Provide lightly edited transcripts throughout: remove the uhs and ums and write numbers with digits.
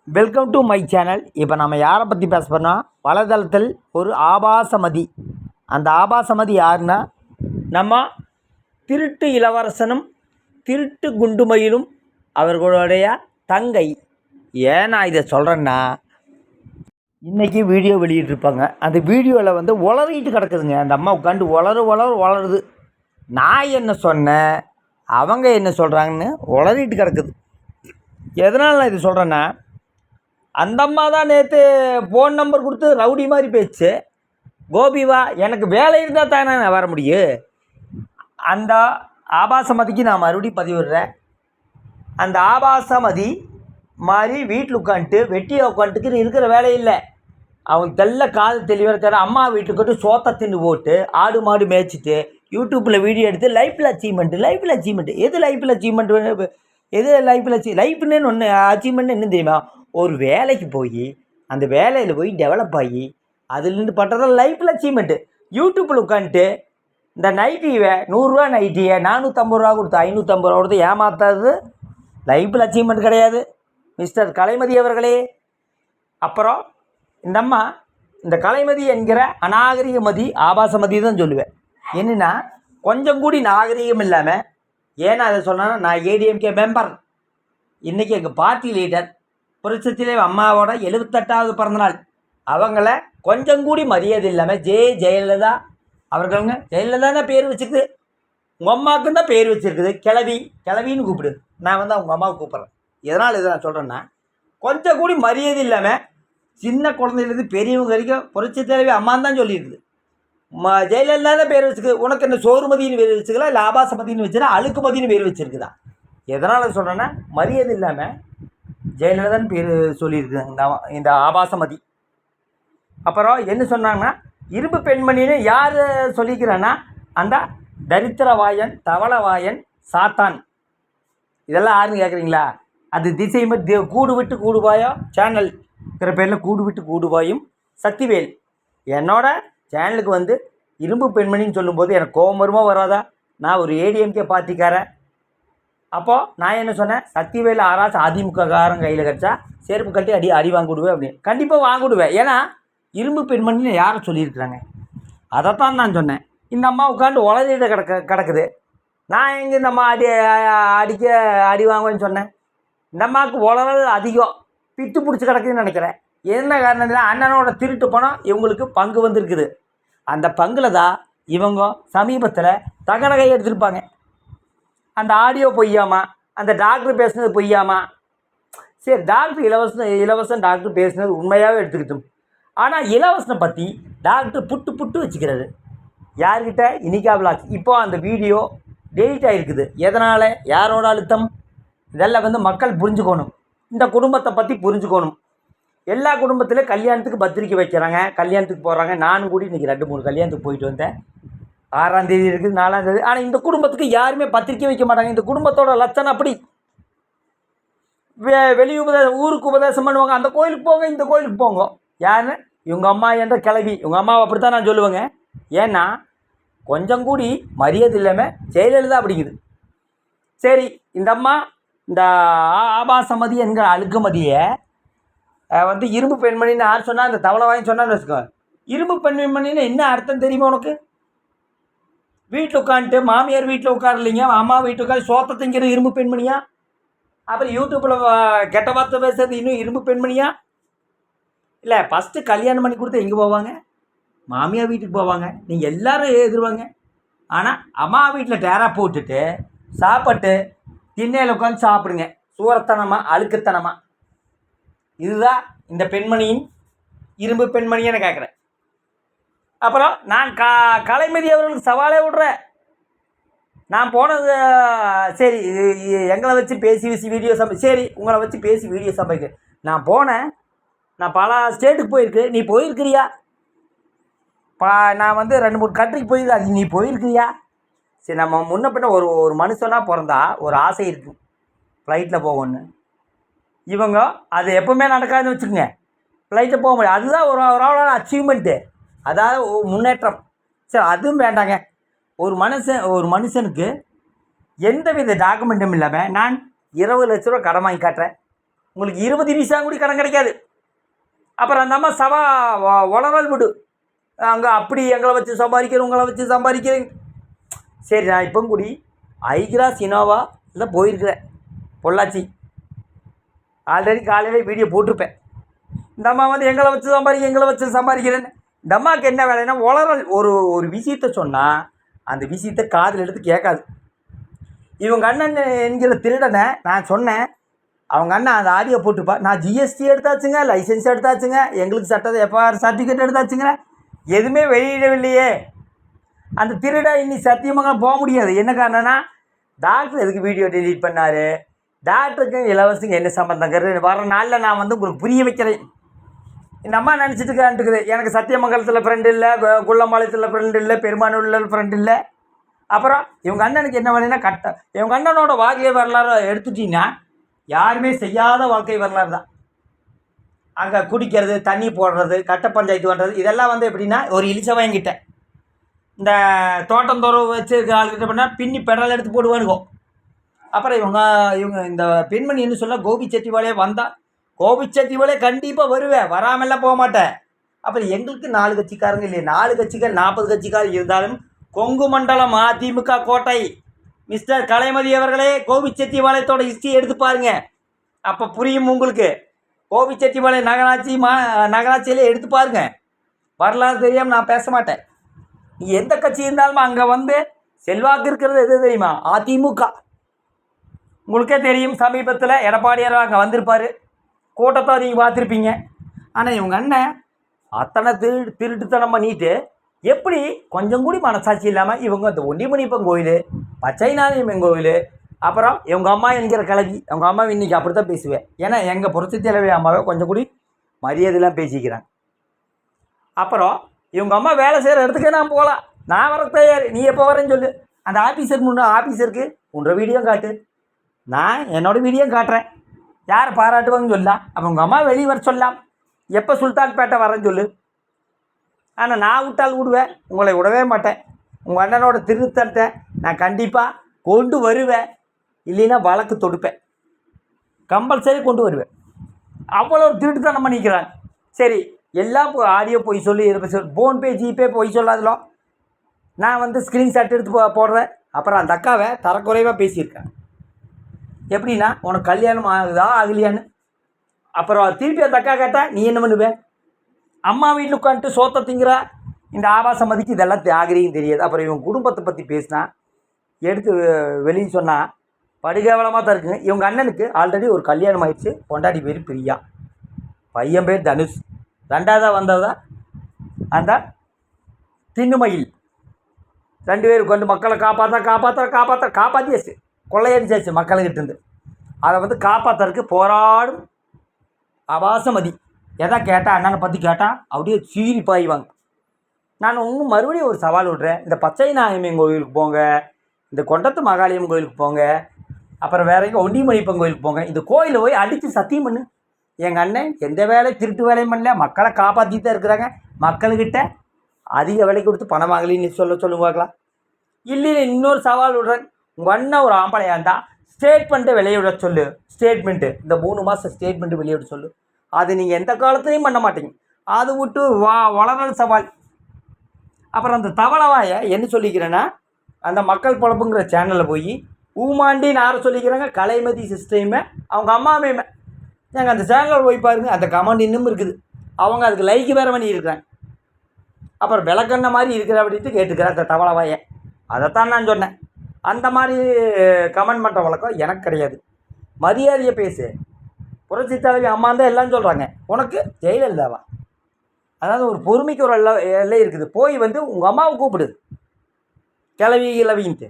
Welcome to my channel. இப்போ நம்ம யாரை பற்றி பேச போகிறோம்னா, வலைதளத்தில் ஒரு ஆபாசமதி. அந்த ஆபாசமதி யாருன்னா, நம்ம திருட்டு இளவரசனும் திருட்டு குண்டுமயிலும் அவர்களுடைய தங்கை. ஏன் நான் இதை சொல்கிறேன்னா, இன்றைக்கி வீடியோ வெளியிட்டிருப்பாங்க. அந்த வீடியோவில் வந்து உளறிட்டு கிடக்குதுங்க. அந்த அம்மா உட்காந்து வளருது. நான் என்ன சொன்னேன், அவங்க என்ன சொல்கிறாங்கன்னு உளறிட்டு கிடக்குது. எதனால் நான் இது சொல்கிறேன்னா, அந்த அம்மா தான் நேற்று ஃபோன் நம்பர் கொடுத்து ரவுடி மாதிரி பேச்சு. கோபிவா, எனக்கு வேலை இருந்தால் தானே நான் வர முடியும். அந்த ஆபாசமதிக்கு நான் மறுபடியும் பதிவிடுறேன். அந்த ஆபாசமதி மாதிரி வீட்டில் உட்காந்துட்டு வெட்டியை உட்காந்துட்டு இருக்கிற வேலை இல்லை. அவங்க தெல்ல காது தெளிவாக இருக்காரு. அம்மா வீட்டுக்கு சோத்தை தின்னு போட்டு ஆடு மாடு மேய்ச்சிட்டு யூடியூப்பில் வீடியோ எடுத்து லைஃப்பில் அச்சீவ்மெண்ட்டு எது லைஃப்னு ஒன்று அச்சீவ்மெண்ட் என்ன தெரியுமா? ஒரு வேலைக்கு போய் அந்த வேலையில் போய் டெவலப் ஆகி அதுலேருந்து பண்ணுறதான் லைஃப்பில் அச்சீவ்மெண்ட்டு. யூடியூப்பில் உட்காந்துட்டு இந்த நைட்டியை 100 நைட்டியை 450 கொடுத்து 550 கொடுத்து ஏமாத்தாது லைஃப்பில் அச்சீவ்மெண்ட் கிடையாது மிஸ்டர் கலைமதி அவர்களே. அப்புறம் இந்த அம்மா இந்த கலைமதி என்கிற அநாகரிகமதி ஆபாசமதி தான் சொல்லுவேன். என்னென்னா, கொஞ்சம் கூடி நாகரிகம் இல்லாமல். ஏன்னா அதை சொன்னால், நான் ஏடிஎம்கே மெம்பர். இன்றைக்கி எங்கள் பார்ட்டி லீடர் புரட்சித்திலே அம்மாவோட 78வது பிறந்தநாள். அவங்கள கொஞ்சம் கூடி மரியாதை இல்லாமல் ஜெயலலிதா அவர்களுங்க. ஜெயலலிதா தான் பேர் வச்சுருக்குது, உங்கள் அம்மாவுக்கும் தான் பேர் வச்சுருக்குது. கிளவின்னு கூப்பிடு. நான் வந்து அவங்க அம்மாவை கூப்பிட்றேன். எதனால் இதை நான் சொல்கிறேன்னா, கொஞ்சம் கூடி மரியாதை இல்லாமல் சின்ன குழந்தையிலேருந்து பெரியவங்க வரைக்கும் புரட்சி தலைவி அம்மான்னு தான் சொல்லியிருக்குது. ஜெயலலிதா தான் பேர் வச்சுருக்கு. உனக்கு என்ன சோறுமதின்னு பேர் வச்சுக்கலாம், இல்லை ஆபாசமதின்னு வச்சுன்னா அழுக்குமதின்னு பேர் வச்சுருக்குதா? எதனால் சொல்கிறேன்னா, மரியாதை இல்லாமல் ஜெயலலிதான்னு பேர் சொல்லியிருக்குது இந்த ஆபாசமதி. அப்புறம் என்ன சொன்னாங்கன்னா, இரும்பு பெண்மணின்னு யார் சொல்லிக்கிறான்னா, அந்த தரித்திரவாயன் தவளவாயன் சாத்தான். இதெல்லாம் யாருன்னு கேட்குறீங்களா? அது திசை கூடு விட்டு கூடுபாயோ சேனல் இருக்கிற பேரில் கூடு விட்டு கூடுபாயும் சக்திவேல். என்னோட சேனலுக்கு வந்து இரும்பு பெண்மணின்னு சொல்லும்போது எனக்கு கோபம் வருமா வராதா? நான் ஒரு ஏடிஎம்கே பார்ட்டிக்காரன். அப்போது நான் என்ன சொன்னேன், சக்திவேல் ஆராய்ச்சி அதிமுககாரன் கையில் கிடச்சா செருப்பு கட்டி அடி வாங்கிவிடுவேன் அப்படின்னு. கண்டிப்பாக வாங்கிவிடுவேன். ஏன்னா இரும்பு பெண்மணின்னு யாரை சொல்லியிருக்கிறாங்க? அதைத்தான் நான் சொன்னேன். இந்த அம்மா உட்காந்து உலகிட்ட கிடக்குது. நான் எங்கே இந்த அம்மா அடி வாங்குவேன்னு சொன்னேன். இந்த அம்மாவுக்கு உலக அதிகம் பித்து பிடிச்சி கிடக்குதுன்னு நினைக்கிறேன். என்ன காரணம்? அண்ணனோட திருட்டு பணம் இவங்களுக்கு பங்கு வந்திருக்குது. அந்த பங்கில் தான் இவங்க சமீபத்தில் தகனகை எடுத்திருப்பாங்க. அந்த ஆடியோ பொய்யாமா, அந்த டாக்டர் பேசுனது பொய்யாமா? சரி, டாக்டர் இலவசம் டாக்டர் பேசுனது உண்மையாகவே எடுத்துக்கிட்டோம். ஆனால் இலவசனை பற்றி டாக்டர் புட்டு வச்சுக்கிறாரு. யார்கிட்ட? இனிகா விலாக்ஸ். இப்போ அந்த வீடியோ டெலிட் ஆகிருக்குது. எதனால்? யாரோட அழுத்தம்? இதெல்லாம் வந்து மக்கள் புரிஞ்சுக்கணும். இந்த குடும்பத்தை பற்றி புரிஞ்சுக்கணும். எல்லா குடும்பத்திலும் கல்யாணத்துக்கு பத்திரிக்கை வைக்கிறாங்க, கல்யாணத்துக்கு போகிறாங்க. நானும் கூட இன்றைக்கி 2-3 கல்யாணத்துக்கு போயிட்டு வந்தேன். 6ஆம் தேதி இருக்குது, 4ஆம் தேதி. ஆனால் இந்த குடும்பத்துக்கு யாருமே பத்திரிக்கை வைக்க மாட்டாங்க. இந்த குடும்பத்தோட லட்சணம் அப்படி. வெளி ஊருக்கு உபதேசம் பண்ணுவாங்க. அந்த கோயிலுக்கு போங்க, இந்த கோயிலுக்கு போங்க. யாருன்னு? இவங்க அம்மா என்ற கிளவி. இவங்க அம்மாவை அப்படி தான் நான் சொல்லுவேங்க. ஏன்னா கொஞ்சம் கூடி மரியாதை இல்லாமல் ஜெயலலிதா அப்படிங்குது. சரி, இந்த அம்மா இந்த ஆபாசமதி என்கிற அழுக்குமதியை வந்து இரும்பு பெண்மணின்னு யார் சொன்னால்? அந்த தவளை வாங்கி சொன்னான்னு வச்சுக்கோ. இரும்பு பெண்மணின்னு என்ன அர்த்தம் தெரியுமா உனக்கு? வீட்டில் உட்காந்துட்டு மாமியார் வீட்டில் உட்காரலைங்க, அம்மா வீட்டில் உட்காந்து சோத்தை திங்கிற இரும்பு பெண்மணியா? அப்புறம் யூடியூப்பில் கெட்ட வார்த்தை பேசுறது இன்னும் இரும்பு பெண்மணியா? இல்லை, ஃபஸ்ட்டு கல்யாணம் பண்ணி கொடுத்து எங்கே போவாங்க? மாமியார் வீட்டுக்கு போவாங்க. நீங்கள் எல்லோரும் எதிர்வாங்க. ஆனால் அம்மா வீட்டில் டேரா போட்டுட்டு சாப்பிட்டு திண்ணையில் உட்காந்து சாப்பிடுங்க. சூரத்தனமாக அழுக்குத்தனமாக. இதுதான் இந்த பெண்மணியின் இரும்பு பெண்மணின்னு கேட்குறேன். அப்புறம் நான் கலைமதி அவர்களுக்கு சவாலே விட்றேன். நான் போனது சரி, எங்களை வச்சு பேசி வீடியோ சரி, உங்களை வச்சு பேசி வீடியோ சமைக்க நான் போனேன். நான் பல ஸ்டேட்டுக்கு போயிருக்கு. நீ போயிருக்கிறியா? நான் வந்து 2-3 கண்ட்ரிக்கு போயிருக்கேன். அது நீ போயிருக்கிறியா? சரி, நம்ம முன்ன பின்ன ஒரு மனுஷனாக பிறந்தா ஒரு ஆசை இருக்குது, ஃப்ளைட்டில் போகணுன்னு. இவங்க அது எப்போவுமே நடக்காதுன்னு வச்சுக்கோங்க. ஃப்ளைட்டில் போக முடியாது. அதுதான் ஒரு அச்சீவ்மெண்ட்டு, அதாவது முன்னேற்றம். சரி, அதுவும் வேண்டாங்க. ஒரு மனுஷனுக்கு எந்த வித டாக்குமெண்ட்டும் இல்லாமல் நான் 20 லட்ச ரூபா கடன் வாங்கி காட்டுறேன். உங்களுக்கு 20 பைசா கூட கடன் கிடைக்காது. அப்புறம் அந்த அம்மா உளறல் விடு, அங்கே அப்படி எங்களை வச்சு சம்பாதிக்கிறேன், உங்களை வச்சு சம்பாதிக்கிறேன். சரி, நான் இப்போ கூடி ஐகிராஸ் இனோவா இல்லை போயிருக்கிறேன் பொள்ளாச்சி. ஆல்ரெடி காலையில் வீடியோ போட்டிருப்பேன். இந்த அம்மா வந்து எங்களை வச்சு சம்பாதிக்கிறேன்னு. இந்த அம்மாவுக்கு என்ன வேலைன்னா உளறல். ஒரு விஷயத்த சொன்னால் அந்த விஷயத்தை காதில் எடுத்து கேட்காது. இவங்க அண்ணன் என்கிற திருடனை நான் சொன்னேன், அவங்க அண்ணன் அந்த ஆடியோ போட்டுப்பா, நான் ஜிஎஸ்டி எடுத்தாச்சுங்க, லைசன்ஸ் எடுத்தாச்சுங்க, எங்களுக்கு சட்டத்தை எஃப்ஐஆர் சர்டிஃபிகேட் எடுத்தாச்சுங்க, எதுவுமே வெளியிடவில்லையே. அந்த திருட இன்னி சத்தியமாக போக முடியாது. என்ன காரணம்னா, டாக்டர் எதுக்கு வீடியோ டெலீட் பண்ணார், டாக்டருக்கு இலவசங்க என்ன சம்மந்தங்கிறது வர நாளில் நான் வந்து உங்களுக்கு புரிய வைக்கிறேன். இந்த அம்மா நினச்சிட்டுக்கான்ட்டுக்குது எனக்கு சத்தியமங்கலத்தில் ஃப்ரெண்டு இல்லை, குள்ளம்பாளையத்தில் ஃப்ரெண்டு இல்லை, பெருமானூரில் ஃப்ரெண்டு இல்லை. அப்புறம் இவங்க அண்ணனுக்கு என்ன வேலைன்னா இவங்க அண்ணனோட வாழ்க்கை வரலாறு எடுத்துட்டிங்கன்னா யாருமே செய்யாத வாழ்க்கை வரலாறு தான். அங்கே குடிக்கிறது, தண்ணி போடுறது, கட்ட பஞ்சாயத்து பண்ணுறது, இதெல்லாம் வந்து எப்படின்னா ஒரு இலிச்சவங்கிட்ட இந்த தோட்டந்தோறும் வச்சுருக்க ஆளுக்கிட்ட பண்ணால் பின்னி பெடல் எடுத்து போடுவானுங்கோ. அப்புறம் இவங்க இந்த பெண்மணி என்ன சொல்ல, கோபிச்செட்டிபாளையம் வந்தால் கோபிச்செட்டிபாளையம் கண்டிப்பாக வருவேன், வராமல்லாம் போக மாட்டேன். அப்புறம் எங்களுக்கு 4 கட்சிக்காரங்க இல்லையே, 4 கட்சிக்கார் 40 கட்சிக்காரர் இருந்தாலும் கொங்கு மண்டலம் அதிமுக கோட்டை மிஸ்டர் கலைமதி அவர்களே, கோபிச்செட்டிபாளையத்தோட ஹிஸ்ட்ரி எடுத்து பாருங்க, அப்போ புரியும் உங்களுக்கு. கோபிச்செட்டிபாளையம் நகராட்சியிலே எடுத்து பாருங்க. வரலாறு தெரியாமல் நான் பேச மாட்டேன். நீ எந்த கட்சி இருந்தாலும் அங்கே வந்து செல்வாக்கு இருக்கிறது எது தெரியுமா? அதிமுக. உங்களுக்கே தெரியும், சமீபத்தில் எடப்பாடியார் அங்கே வந்திருப்பார், கூட்டத்தை நீங்கள் பார்த்துருப்பீங்க. ஆனால் இவங்க அண்ணன் அத்தனை திருட்டுத்தனம் பண்ணிட்டு எப்படி கொஞ்சம் கூடி மனசாட்சி இல்லாமல் இவங்க இந்த ஒண்டிமணிப்பன் கோயில், பச்சைநாயம்மன் கோயில், அப்புறம் இவங்க அம்மா என்கிற கிளவி, அவங்க அம்மாவை இன்றைக்கி அப்படி தான் பேசுவேன். ஏன்னா எங்கள் புரட்சி தலைவி அம்மாவை கொஞ்சம் கூடி மரியாதையெல்லாம் பேசிக்கிறாங்க. அப்புறம் இவங்க அம்மா வேலை செய்கிற இடத்துக்கே நான் போகலாம், நான் வர தயார், நீ எப்போ வரேன்னு சொல்லு. அந்த ஆஃபீஸருக்கு உன்ற வீடியோ காட்டு, நான் என்னோடய வீடியோ காட்டுறேன், யார் பாராட்டுவாங்கன்னு சொல்லலாம். அப்போ உங்கள் அம்மா வெளியே வர சொல்லலாம், எப்போ சுல்தான்பேட்டை வரேன்னு சொல்லு. ஆனால் நான் விட்டால் விடுவேன், உங்களை விடவே மாட்டேன். உங்கள் அண்ணனோட திருத்தத்தை நான் கண்டிப்பாக கொண்டு வருவேன், இல்லைன்னா வழக்கு தொடுப்பேன், கம்பல்சரி கொண்டு வருவேன். அவ்வளோ திருட்டுத்தனம் பண்ணிக்கிறாங்க. சரி, எல்லாம் ஆடியோ போய் சொல்லி ஃபோன்பே ஜிபே போய் சொல்லாதலோ, நான் வந்து ஸ்க்ரீன்ஷாட் எடுத்து போடுறேன். அப்புறம் அந்த அக்காவை தரக்குறைவாக பேசியிருக்கேன். எப்படின்னா, உனக்கு கல்யாணம் ஆகுதா ஆகலையான்னு. அப்புறம் திருப்பி அந்த அக்கா கேட்டால் நீ என்ன பண்ணுவேன்? அம்மா வீட்டில் உட்காந்துட்டு சோத்தை திங்கிற இந்த ஆபாச மதிக்கு இதெல்லாம் ஆகிரியும் தெரியாது. அப்புறம் இவங்க குடும்பத்தை பற்றி பேசினா எடுத்து வெளியே சொன்னால் படுகேவலமாக தான் இருக்குங்க. இவங்க அண்ணனுக்கு ஆல்ரெடி ஒரு கல்யாணம் ஆயிடுச்சு, பொண்டாட்டி பேர் பிரியா, பையன் பேர் தனுஷ். 2ஆவதாக வந்ததா அந்த திண்ணுமயில். 2 பேர் உட்காந்து மக்களை காப்பாற்றியாச்சு, கொள்ளையடிச்சாச்சு மக்கள்கிட்டேருந்து. அதை வந்து காப்பாற்றுறதுக்கு போராடும் ஆபாசமதி. எதா கேட்டால் அண்ணனை பற்றி கேட்டால் அப்படியே சீறி பாய்வாங்க. நான் இன்னும் மறுபடியும் ஒரு சவால் விட்றேன், இந்த பச்சைநாயம்மன் கோயிலுக்கு போங்க, இந்த கொண்டத்து மகாளியம் கோயிலுக்கு போங்க, அப்புறம் வேற எங்கே ஒண்டிமணிப்பன் கோயிலுக்கு போங்க. இந்த கோயிலை போய் அடித்து சத்தியம் பண்ணு, எங்கள் அண்ணன் எந்த திருட்டு வேலையும் பண்ணல, மக்களை காப்பாற்றி தான் இருக்கிறாங்க, மக்கள்கிட்ட அதிக விலைக்கு கொடுத்து பணம் வாங்கலின்னு சொல்லுங்க பார்க்கலாம். இல்லைன்னு இன்னொரு சவால் விட்றேன், உங்கள் அண்ணன் ஒரு ஆம்பளையாக இருந்தால் ஸ்டேட்மெண்ட்டை வெளியிட சொல்லு. ஸ்டேட்மெண்ட்டு இந்த 3 மாதம் ஸ்டேட்மெண்ட்டு வெளியிட சொல்லு. அது நீங்கள் எந்த காலத்துலையும் பண்ண மாட்டீங்க, அது விட்டு வளரல் சவால். அப்புறம் அந்த தவளவாயை என்ன சொல்லிக்கிறேன்னா, அந்த மக்கள் பொழப்புங்கிற சேனலில் போய் ஊமாண்டின்னு யாரை சொல்லிக்கிறாங்க, கலைமதி சிஸ்டமே அவங்க அம்மாவே. நாங்கள் அந்த சேனலில் போய் பாருங்கள், அந்த கமெண்ட் இன்னும் இருக்குது, அவங்க அதுக்கு லைக் வேறு பண்ணி இருக்கிறாங்க. அப்புறம் விளக்கண்ண மாதிரி இருக்கிற அப்படின்ட்டு கேட்டுக்கிறேன் அந்த தவளவாயை. அதைத்தான் நான் சொன்னேன். அந்த மாதிரி கமெண்ட் பண்ணுற வழக்கம் எனக்கு கிடையாது. மரியாதையை பேசு. புரட்சி தலைவி அம்மா தான் எல்லாம் சொல்கிறாங்க, உனக்கு ஜெயலலிதாவா? அதாவது ஒரு பொறுமைக்கு ஒரு எல்லை இருக்குது. போய் வந்து உங்கள் அம்மாவை கூப்பிடு, கிளவின்ட்டு.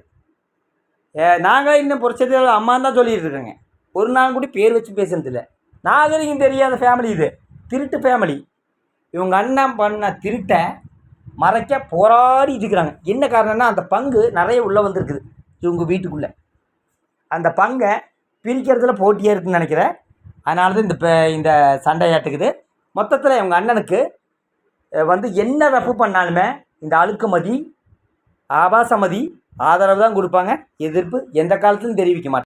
நாங்கள் இன்னும் புரட்சி தலைவி அம்மான்னு தான் சொல்லிட்டு இருக்கேங்க. ஒரு நாள் கூட பேர் வச்சு பேசுனதில்லை. நாகரிகம் தெரியாத ஃபேமிலி இது, திருட்டு ஃபேமிலி. இவங்க அண்ணன் பண்ண திருட்டை மறைக்க போராடிட்டு இருக்கிறாங்க. என்ன காரணம்னா, அந்த பங்கு நிறைய உள்ளே வந்திருக்குது இவங்க வீட்டுக்குள்ளே. அந்த பங்கை பிரிக்கிறதுல போட்டியாக இருக்குதுன்னு நினைக்கிறேன். அதனால தான் இந்த சண்டையாட்டுக்குது. மொத்தத்தில் இவங்க அண்ணனுக்கு வந்து என்ன தப்பு பண்ணாலுமே இந்த அழுக்குமதி, ஆபாசமதி ஆதரவு தான் கொடுப்பாங்க. எதிர்ப்பு எந்த காலத்துலையும் தெரிவிக்க மாட்டாங்க.